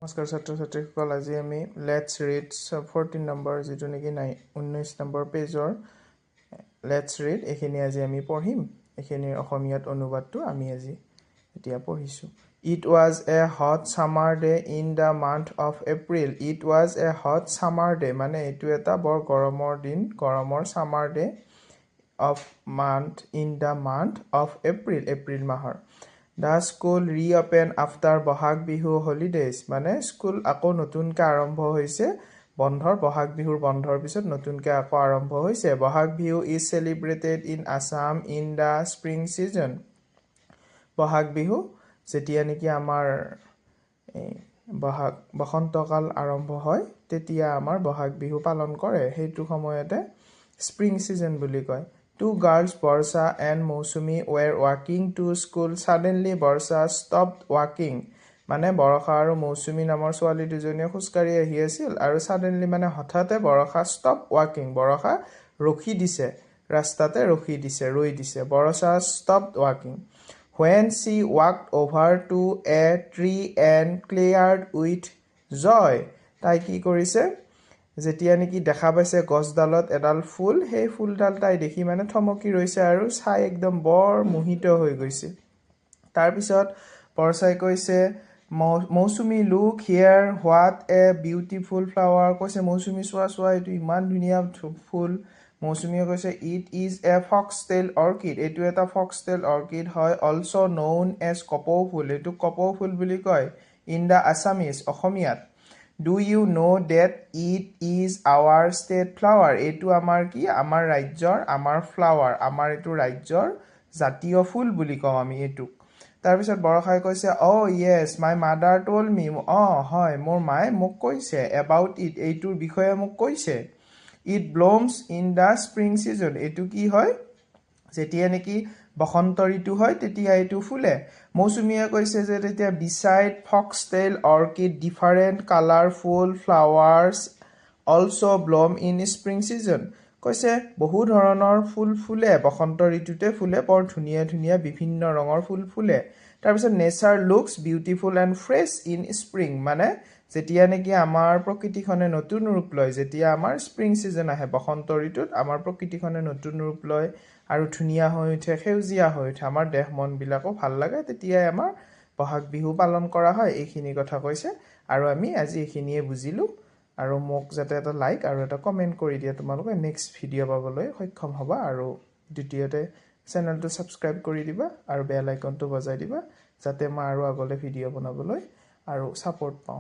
নমস্কাৰ ছাত্ৰ ছাত্ৰীসকল আজি আমি লেটছ ৰিড 14 নম্বৰ যেটো নেকি 19 নম্বৰ পেজৰ লেটছ ৰিড এখিনি আজি আমি পঢ়িম এখিনিৰ অসমীয়াত অনুবাদটো আমি আজি এতিয়া পঢ়িছো It was a hot summer day in the month of April It was a hot summer day মানে এটো এটা বৰ গৰমৰ দিন গৰমৰ summer day of month in the month of April মাহৰ The school reopened after Bohag Bihu holidays. মানে school আকৌ নতুনকৈ আৰম্ভ হৈছে বন্ধৰ বহাগ বিহুৰ বন্ধৰ পিছত নতুনকৈ আকৌ আৰম্ভ হৈছে Bohag Bihu is celebrated in Assam in the spring season. Bohag Bihu যেতিয়া নেকি আমাৰ বসন্তকাল আৰম্ভ হয় তেতিয়া আমাৰ বহাগ বিহু পালন কৰে সেইটো সময়তে spring season বুলি কয় Two girls, Barsha and Mousumi, were walking to school. Suddenly, Barsha stopped walking. মানে বৰষা আৰু মৌচুমী নামৰ ছোৱালী দুজনীয়ে খুজকাৰি আহি আছিল আৰু suddenly মানে হঠাতে বৰষা stop walking. বৰষা ৰখি দিছে ৰাস্তাতে ৰখি দিছে ৰৈ দিছে বৰষা stopped walking. When she walked over to a tree and cleared with joy. তাই কি কৰিছে যেতিয়া নেকি দেখা পাইছে গছডালত এডাল ফুল সেই ফুলডাল তাই দেখি মানে থমকি ৰৈছে আৰু চাই একদম বৰ মোহিত হৈ গৈছে তাৰ পিছত বৰছাই কৈছে Mousumi look here what a beautiful flower কৈছে মৌচুমী চোৱা এইটো ইমান ধুনীয়া ফুল মৌচুমীয়ে কৈছে it is a foxtail orchid এইটো এটা ফক্সটেইল অৰ্কিড হয় অলছো নউন এজ কপৌ ফুল এইটো কপৌ ফুল বুলি কয় ইন দা আছামিজ অসমীয়াত Do you know that it is our state flower? এইটো আমাৰ কি আমাৰ ৰাজ্যৰ আমাৰ ফ্লাৱাৰ আমাৰ এইটো ৰাজ্যৰ জাতীয় ফুল বুলি কওঁ আমি এইটোক তাৰ পিছত বৰখাই কৈছে Oh yes my mother told me হয় মোৰ মায়ে মোক কৈছে about it এইটোৰ বিষয়ে মোক কৈছে It blooms in the spring season এইটো কি হয় যেতিয়া নেকি বসন্ত ঋতু হয় তেতিয়া এইটো ফুলে মৌচুমীয়ে কৈছে যে তেতিয়া beside foxtail orchid different colorful flowers also bloom in spring season কৈছে বহু ধৰণৰ ফুল ফুলে বসন্ত ঋতুতে ফুলে বৰ ধুনীয়া ধুনীয়া বিভিন্ন ৰঙৰ ফুল ফুলে তাৰ পিছত nature looks beautiful and fresh in spring মানে যেতিয়া নেকি আমাৰ প্ৰকৃতিখনে নতুন ৰূপ লয় যেতিয়া আমাৰ স্প্ৰিং সিজন আহে বসন্ত ঋতুত আমাৰ প্ৰকৃতিখনে নতুন ৰূপ লয় আৰু ধুনীয়া হৈ উঠে সেউজীয়া হৈ উঠে আমাৰ দেহ মন বিলাকো ভাল লাগে তেতিয়াই আমাৰ বহাগ বিহু পালন কৰা হয় এইখিনি কথা কৈছে আৰু আমি আজি এইখিনিয়ে বুজিলো আৰু মোক যাতে এটা লাইক আৰু এটা কমেন্ট কৰি দিয়া তোমালোকে নেক্সট ভিডিও পাবলৈ সক্ষম হ'বা আৰু দ্বিতীয়তে চেনেলটো সাবস্ক্ৰাইব কৰি দিবা আৰু বেল আইকনটো বজাই দিবা যাতে মই আৰু আগলৈ ভিডিও বনাবলৈ আৰু সাপোৰ্ট পাওঁ